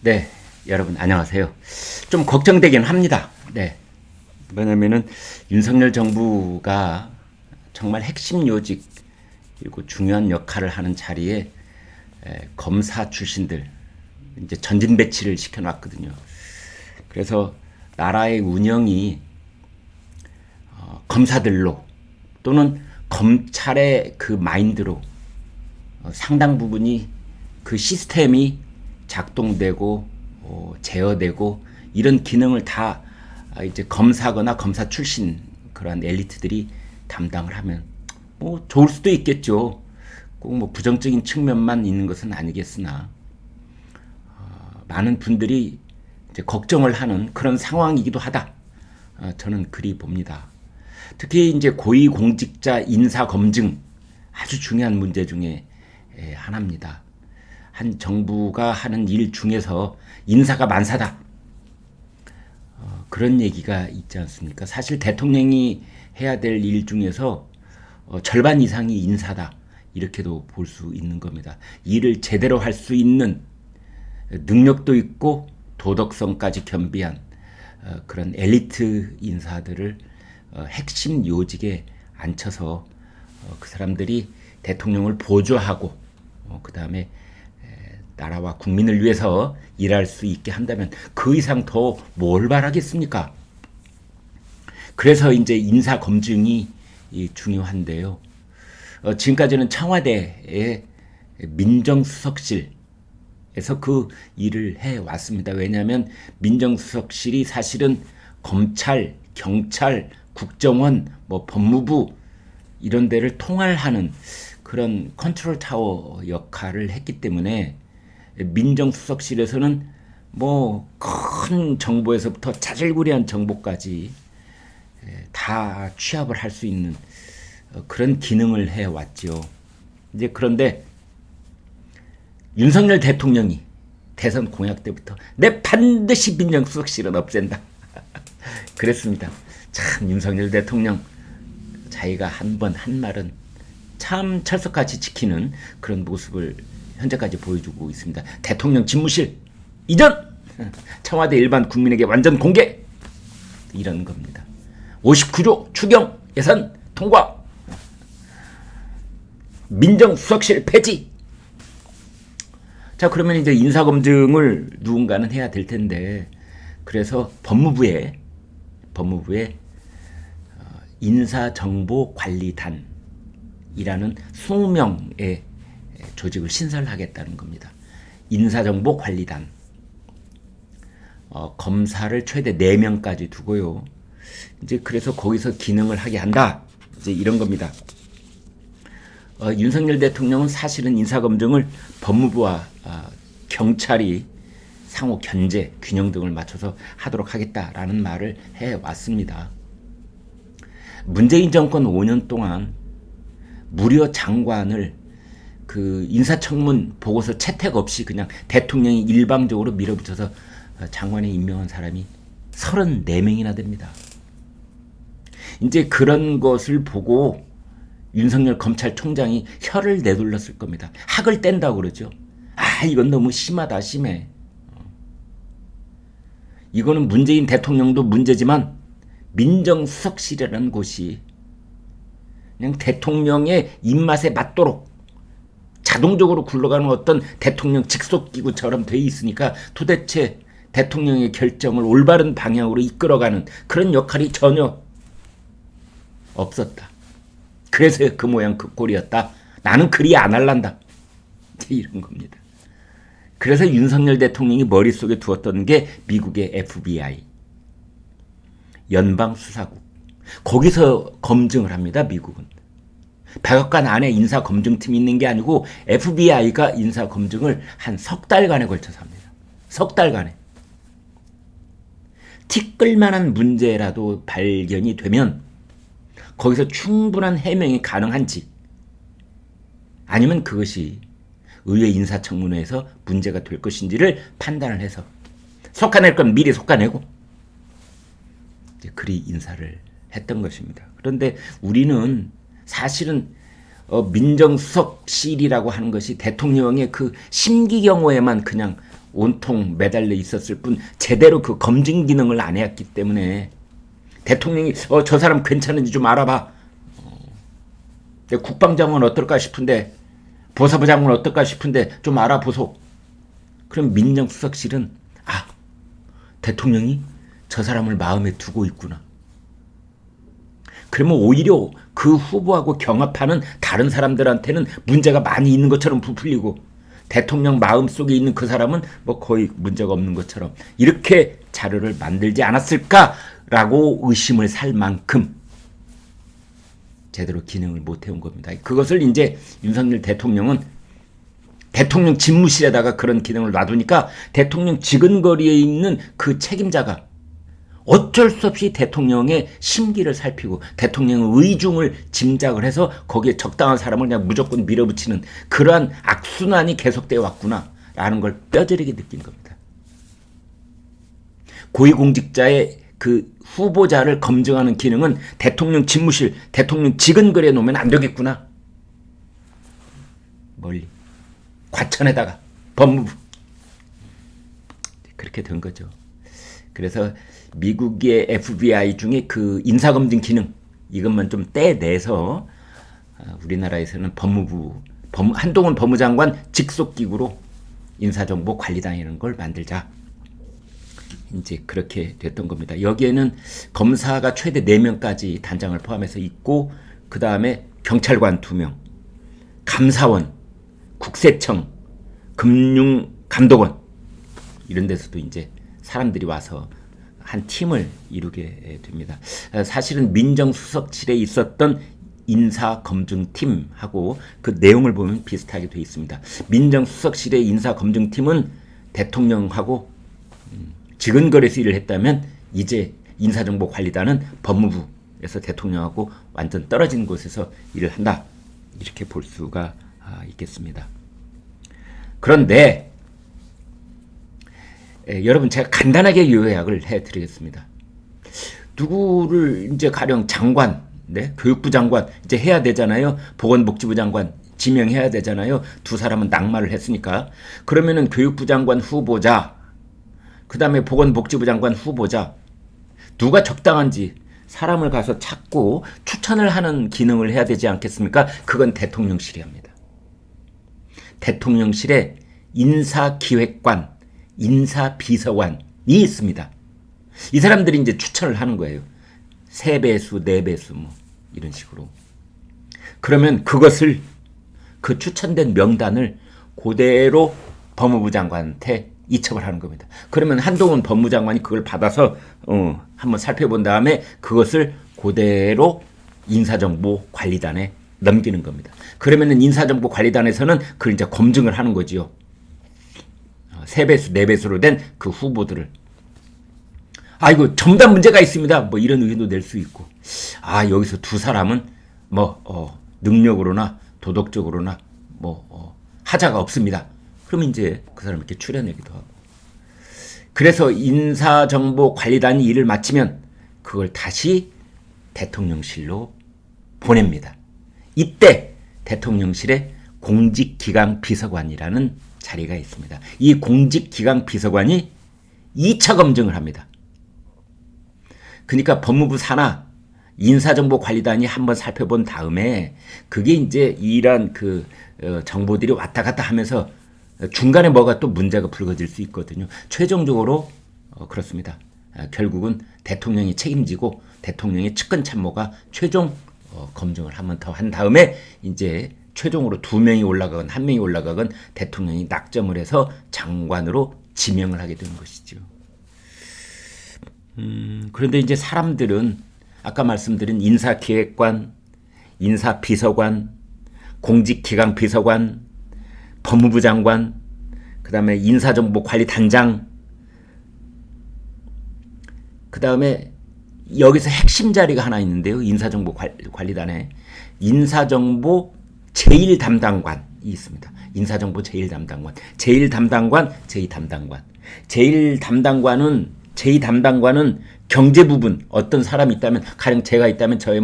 네, 여러분 안녕하세요. 좀 걱정되긴 합니다. 네. 왜냐면은 윤석열 정부가 정말 핵심 요직 그리고 중요한 역할을 하는 자리에 검사 출신들 이제 전진 배치를 시켜놨거든요. 그래서 나라의 운영이 검사들로 또는 검찰의 그 마인드로 상당 부분이 그 시스템이 작동되고 제어되고 이런 기능을 다 이제 검사거나 검사 출신 그러한 엘리트들이 담당을 하면 뭐 좋을 수도 있겠죠. 꼭 뭐 부정적인 측면만 있는 것은 아니겠으나 많은 분들이 이제 걱정을 하는 그런 상황이기도 하다. 저는 그리 봅니다. 특히 이제 고위공직자 인사 검증 아주 중요한 문제 중에 하나입니다. 한 정부가 하는 일 중에서 인사가 만사다. 그런 얘기가 있지 않습니까? 사실 대통령이 해야 될 일 중에서 절반 이상이 인사다. 이렇게도 볼 수 있는 겁니다. 일을 제대로 할 수 있는 능력도 있고 도덕성까지 겸비한 그런 엘리트 인사들을 핵심 요직에 앉혀서 그 사람들이 대통령을 보조하고 그 다음에 나라와 국민을 위해서 일할 수 있게 한다면 그 이상 더 뭘 바라겠습니까? 그래서 이제 인사 검증이 중요한데요. 지금까지는 청와대의 민정수석실에서 그 일을 해 왔습니다. 왜냐하면 민정수석실이 사실은 검찰, 경찰, 국정원, 뭐 법무부 이런 데를 통할하는 그런 컨트롤 타워 역할을 했기 때문에 민정수석실에서는 뭐 큰 정보에서부터 자질구레한 정보까지 다 취합을 할 수 있는 그런 기능을 해왔죠. 이제 그런데 윤석열 대통령이 대선 공약 때부터 내 반드시 민정수석실은 없앤다. 그랬습니다. 참 윤석열 대통령 자기가 한 번 한 말은 참 철석같이 지키는 그런 모습을 현재까지 보여주고 있습니다. 대통령 집무실 이전 청와대 일반 국민에게 완전 공개 이런 겁니다. 59조 추경 예산 통과 민정수석실 폐지. 자, 그러면 이제 인사검증을 누군가는 해야 될 텐데 그래서 법무부에 인사정보관리단이라는 20명의 조직을 신설하겠다는 겁니다. 인사정보관리단. 검사를 최대 4명까지 두고요. 이제 그래서 거기서 기능을 하게 한다. 이제 이런 겁니다. 윤석열 대통령은 사실은 인사검증을 법무부와 경찰이 상호 견제, 균형 등을 맞춰서 하도록 하겠다라는 말을 해왔습니다. 문재인 정권 5년 동안 무려 장관을 그 인사청문 보고서 채택 없이 그냥 대통령이 일방적으로 밀어붙여서 장관에 임명한 사람이 34명이나 됩니다. 이제 그런 것을 보고 윤석열 검찰총장이 혀를 내둘렀을 겁니다. 학을 뗀다고 그러죠. 이건 너무 심하다, 심해. 이거는 문재인 대통령도 문제지만 민정수석실이라는 곳이 그냥 대통령의 입맛에 맞도록 자동적으로 굴러가는 어떤 대통령 직속기구처럼 돼 있으니까 도대체 대통령의 결정을 올바른 방향으로 이끌어가는 그런 역할이 전혀 없었다. 그래서 그 모양 그 꼴이었다. 나는 그리 안 할란다. 이런 겁니다. 그래서 윤석열 대통령이 머릿속에 두었던 게 미국의 FBI 연방수사국. 거기서 검증을 합니다. 미국은. 백악관 안에 인사검증팀이 있는 게 아니고 FBI가 인사검증을 한 석 달간에 걸쳐서 합니다. 석 달간에. 티끌만한 문제라도 발견이 되면 거기서 충분한 해명이 가능한지 아니면 그것이 의회 인사청문회에서 문제가 될 것인지를 판단을 해서 속아낼 건 미리 속아내고 이제 그리 인사를 했던 것입니다. 그런데 우리는 사실은 민정수석실이라고 하는 것이 대통령의 그 심기 경호에만 그냥 온통 매달려 있었을 뿐 제대로 그 검증 기능을 안 해왔기 때문에 대통령이 저 사람 괜찮은지 좀 알아봐. 국방장관 어떨까 싶은데 보사부 장관 어떨까 싶은데 좀 알아보소. 그럼 민정수석실은 대통령이 저 사람을 마음에 두고 있구나. 그러면 오히려 그 후보하고 경합하는 다른 사람들한테는 문제가 많이 있는 것처럼 부풀리고 대통령 마음속에 있는 그 사람은 뭐 거의 문제가 없는 것처럼 이렇게 자료를 만들지 않았을까라고 의심을 살 만큼 제대로 기능을 못 해온 겁니다. 그것을 이제 윤석열 대통령은 대통령 집무실에다가 그런 기능을 놔두니까 대통령 지근거리에 있는 그 책임자가 어쩔 수 없이 대통령의 심기를 살피고 대통령의 의중을 짐작을 해서 거기에 적당한 사람을 그냥 무조건 밀어붙이는 그러한 악순환이 계속되어 왔구나라는 걸 뼈저리게 느낀 겁니다. 고위공직자의 그 후보자를 검증하는 기능은 대통령 집무실, 대통령 지근거리에 놓으면 안 되겠구나. 멀리. 과천에다가 법무부. 그렇게 된 거죠. 그래서 미국의 FBI 중에 그 인사검증 기능 이것만 좀 떼내서 우리나라에서는 한동훈 법무장관 직속기구로 인사정보관리단이라는 걸 만들자. 이제 그렇게 됐던 겁니다. 여기에는 검사가 최대 4명까지 단장을 포함해서 있고 그 다음에 경찰관 2명, 감사원, 국세청, 금융감독원 이런 데서도 이제 사람들이 와서 한 팀을 이루게 됩니다. 사실은 민정수석실에 있었던 인사검증팀하고 그 내용을 보면 비슷하게 되어 있습니다. 민정수석실의 인사검증팀은 대통령하고 지근거리에서 일을 했다면 이제 인사정보관리단은 법무부에서 대통령하고 완전 떨어진 곳에서 일을 한다. 이렇게 볼 수가 있겠습니다. 그런데 여러분 제가 간단하게 요약을 해드리겠습니다. 누구를 이제 가령 장관, 교육부 장관 이제 해야 되잖아요. 보건복지부 장관 지명해야 되잖아요. 두 사람은 낙마를 했으니까. 그러면은 교육부 장관 후보자, 그 다음에 보건복지부 장관 후보자 누가 적당한지 사람을 가서 찾고 추천을 하는 기능을 해야 되지 않겠습니까? 그건 대통령실이 합니다. 대통령실에 인사기획관, 인사비서관이 있습니다. 이 사람들이 이제 추천을 하는 거예요. 3배수, 4배수 뭐 이런 식으로. 그러면 그것을 그 추천된 명단을 그대로 법무부 장관한테 이첩을 하는 겁니다. 그러면 한동훈 법무장관이 그걸 받아서 한번 살펴본 다음에 그것을 그대로 인사정보관리단에 넘기는 겁니다. 그러면은 인사정보관리단에서는 그걸 이제 검증을 하는 거지요. 3배수, 4배수로 된 그 후보들을. 이거 전부 다 문제가 있습니다. 뭐 이런 의견도 낼 수 있고. 여기서 두 사람은 능력으로나 도덕적으로나 하자가 없습니다. 그럼 이제 그 사람 이렇게 추려내기도 하고. 그래서 인사정보관리단이 일을 마치면 그걸 다시 대통령실로 보냅니다. 이때 대통령실에 공직기강비서관이라는 자리가 있습니다. 이 공직기강비서관이 2차 검증을 합니다. 그러니까 법무부 산하 인사정보관리단이 한번 살펴본 다음에 그게 이제 이런 정보들이 왔다 갔다 하면서 중간에 뭐가 또 문제가 불거질 수 있거든요. 최종적으로 그렇습니다. 결국은 대통령이 책임지고 대통령의 측근 참모가 최종 검증을 한 번 더 한 다음에 이제 최종으로 2명이 올라가건 1명이 올라가건 대통령이 낙점을 해서 장관으로 지명을 하게 되는 것이죠. 그런데 이제 사람들은 아까 말씀드린 인사기획관, 인사비서관, 공직기강비서관, 법무부 장관, 그 다음에 인사정보관리단장, 그 다음에 여기서 핵심 자리가 하나 있는데요. 인사정보관리단에 인사정보 제1담당관이 있습니다. 인사정보 제1담당관, 제1담당관, 제2담당관. 제1담당관은 경제 부분 어떤 사람이 있다면 가령 제가 있다면 저의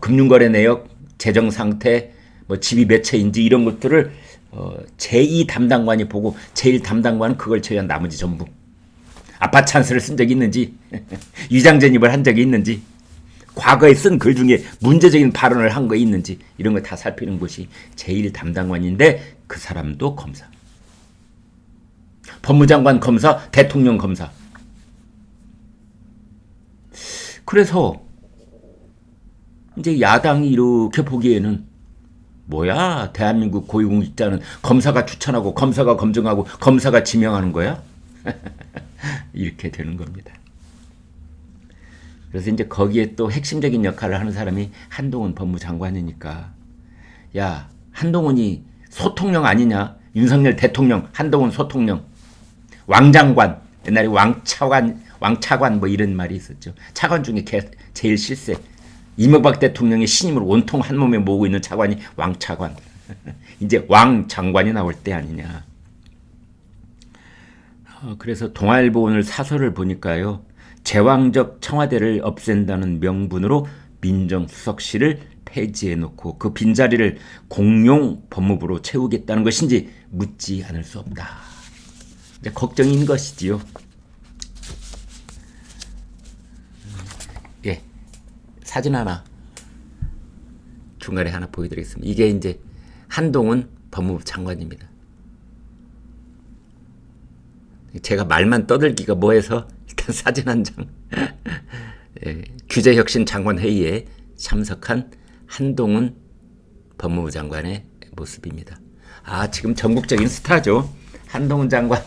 금융거래 내역, 재정 상태, 집이 몇 채인지 이런 것들을 제2 담당관이 보고 제1 담당관은 그걸 제외한 나머지 전부 아빠 찬스를 쓴 적이 있는지 위장 전입을 한 적이 있는지 과거에 쓴 글 중에 문제적인 발언을 한 거 있는지 이런 거 다 살피는 곳이 제1 담당관인데 그 사람도 검사. 법무장관 검사, 대통령 검사. 그래서 이제 야당이 이렇게 보기에는 뭐야, 대한민국 고위공직자는 검사가 추천하고 검사가 검증하고 검사가 지명하는 거야? 이렇게 되는 겁니다. 그래서 이제 거기에 또 핵심적인 역할을 하는 사람이 한동훈 법무장관이니까, 야, 한동훈이 소통령 아니냐? 윤석열 대통령, 한동훈 소통령, 왕장관, 옛날에 왕차관 뭐 이런 말이 있었죠. 차관 중에 제일 실세. 이명박 대통령의 신임을 온통 한 몸에 모으고 있는 차관이 왕차관. 이제 왕장관이 나올 때 아니냐. 그래서 동아일보 오늘 사설을 보니까요. 제왕적 청와대를 없앤다는 명분으로 민정수석실을 폐지해놓고 그 빈자리를 공용 법무부로 채우겠다는 것인지 묻지 않을 수 없다. 이제 걱정인 것이지요. 예, 사진 하나 중간에 하나 보여드리겠습니다. 이게 이제 한동훈 법무부 장관입니다. 제가 말만 떠들기가 뭐해서 일단 사진 한 장. 예, 규제혁신 장관 회의에 참석한 한동훈 법무부 장관의 모습입니다. 아, 지금 전국적인 스타죠. 한동훈 장관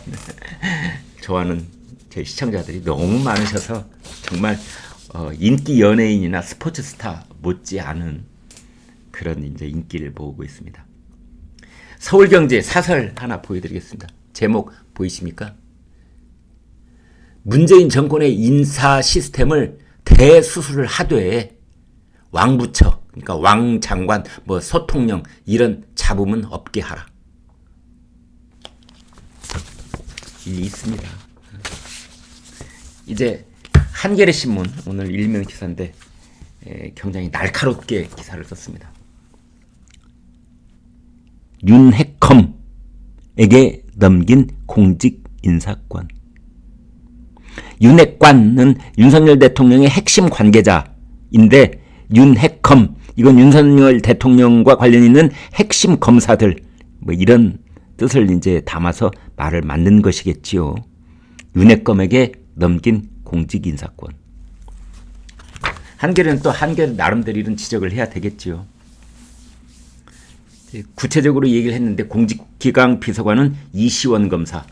좋아하는 제 시청자들이 너무 많으셔서 정말 인기 연예인이나 스포츠 스타 못지 않은 그런 이제 인기를 모으고 있습니다. 서울경제 사설 하나 보여드리겠습니다. 제목 보이십니까? 문재인 정권의 인사 시스템을 대수술을 하되 왕부처, 그러니까 왕장관, 뭐 소통령 이런 잡음은 없게 하라. 일이 있습니다. 이제 한겨레 신문 오늘 일면 기사인데 굉장히 날카롭게 기사를 썼습니다. 윤핵컴에게 넘긴 공직 인사권. 윤핵관은 윤석열 대통령의 핵심 관계자인데 윤핵컴, 이건 윤석열 대통령과 관련 있는 핵심 검사들, 뭐 이런 뜻을 이제 담아서 말을 만든 것이겠지요. 윤핵검에게 넘긴 공직 인사권. 한겨레는 또 한겨레 나름대로 이런 지적을 해야 되겠지요. 구체적으로 얘기를 했는데 공직기강 비서관은 이시원 검사,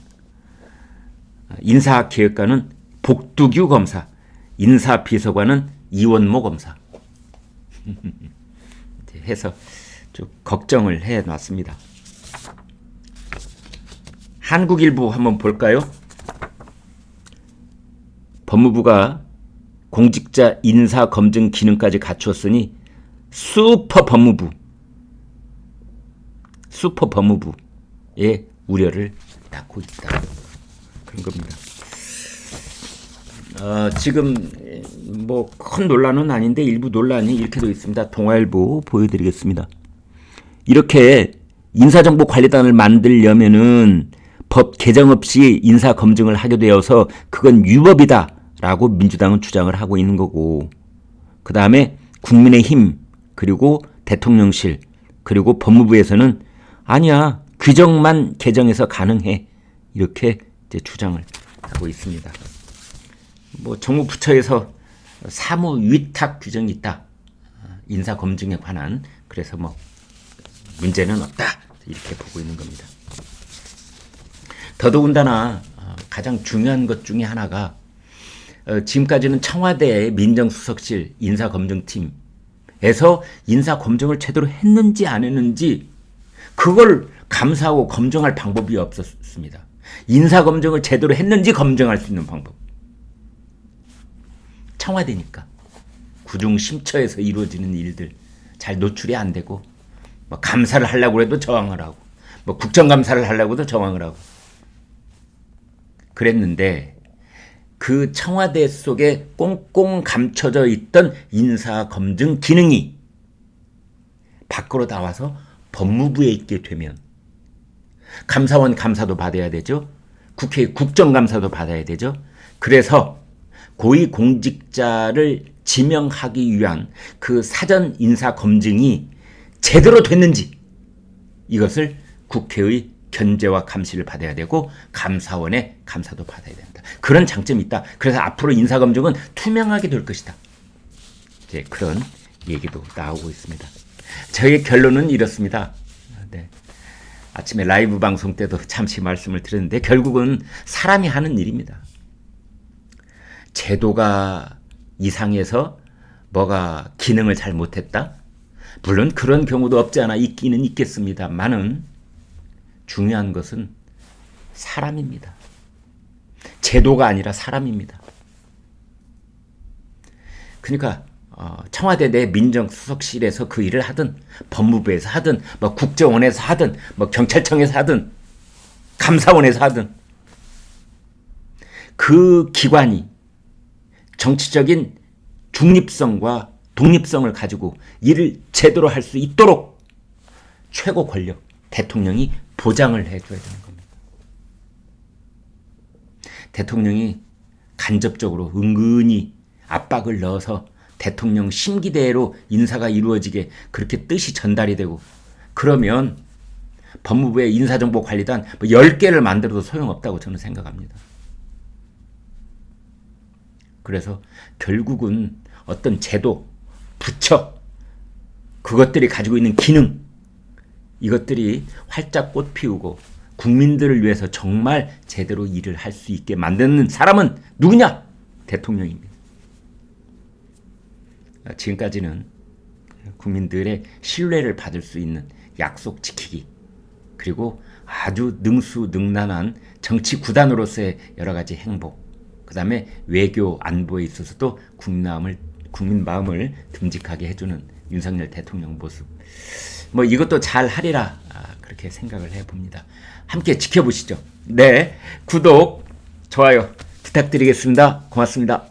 인사기획관은 복두규 검사, 인사비서관은 이원모 검사 해서 좀 걱정을 해놨습니다. 한국일보 한번 볼까요? 법무부가 공직자 인사 검증 기능까지 갖추었으니 슈퍼 법무부의 우려를 낳고 있다. 그런 겁니다. 지금 뭐 큰 논란은 아닌데 일부 논란이 이렇게 되어 있습니다. 동아일보 보여드리겠습니다. 이렇게 인사정보관리단을 만들려면은 법 개정 없이 인사 검증을 하게 되어서 그건 위법이다라고 민주당은 주장을 하고 있는 거고, 그 다음에 국민의힘 그리고 대통령실 그리고 법무부에서는 아니야, 규정만 개정해서 가능해, 이렇게 이제 주장을 하고 있습니다. 뭐 정부 부처에서 사무 위탁 규정이 있다, 인사 검증에 관한. 그래서 뭐 문제는 없다, 이렇게 보고 있는 겁니다. 더더군다나 가장 중요한 것 중에 하나가 지금까지는 청와대의 민정수석실 인사검증팀에서 인사검증을 제대로 했는지 안 했는지 그걸 감사하고 검증할 방법이 없었습니다. 인사검증을 제대로 했는지 검증할 수 있는 방법. 청와대니까 구중심처에서 이루어지는 일들 잘 노출이 안 되고, 뭐 감사를 하려고 해도 저항을 하고, 뭐 국정감사를 하려고 해도 저항을 하고 그랬는데, 그 청와대 속에 꽁꽁 감춰져 있던 인사검증 기능이 밖으로 나와서 법무부에 있게 되면 감사원 감사도 받아야 되죠. 국회 국정감사도 받아야 되죠. 그래서 고위공직자를 지명하기 위한 그 사전 인사 검증이 제대로 됐는지 이것을 국회의 견제와 감시를 받아야 되고 감사원의 감사도 받아야 된다. 그런 장점이 있다. 그래서 앞으로 인사검증은 투명하게 될 것이다. 이제 그런 얘기도 나오고 있습니다. 저의 결론은 이렇습니다. 네. 아침에 라이브 방송 때도 잠시 말씀을 드렸는데 결국은 사람이 하는 일입니다. 제도가 이상해서 뭐가 기능을 잘 못했다? 물론 그런 경우도 없지 않아 있기는 있겠습니다만은 중요한 것은 사람입니다. 제도가 아니라 사람입니다. 그러니까 청와대 내 민정수석실에서 그 일을 하든 법무부에서 하든 뭐 국정원에서 하든 뭐 경찰청에서 하든 감사원에서 하든 그 기관이 정치적인 중립성과 독립성을 가지고 일을 제대로 할 수 있도록 최고 권력 대통령이 보장을 해줘야 되는 겁니다. 대통령이 간접적으로 은근히 압박을 넣어서 대통령 심기대로 인사가 이루어지게 그렇게 뜻이 전달이 되고 그러면 법무부의 인사정보관리단 10개를 만들어도 소용없다고 저는 생각합니다. 그래서 결국은 어떤 제도, 부처 그것들이 가지고 있는 기능 이것들이 활짝 꽃 피우고 국민들을 위해서 정말 제대로 일을 할 수 있게 만드는 사람은 누구냐? 대통령입니다. 지금까지는 국민들의 신뢰를 받을 수 있는 약속 지키기 그리고 아주 능수능란한 정치 구단으로서의 여러 가지 행복 그 다음에 외교 안보에 있어서도 국민 마음을 듬직하게 해주는 윤석열 대통령 모습 뭐 이것도 잘 하리라 그렇게 생각을 해봅니다. 함께 지켜보시죠. 네, 구독, 좋아요 부탁드리겠습니다. 고맙습니다.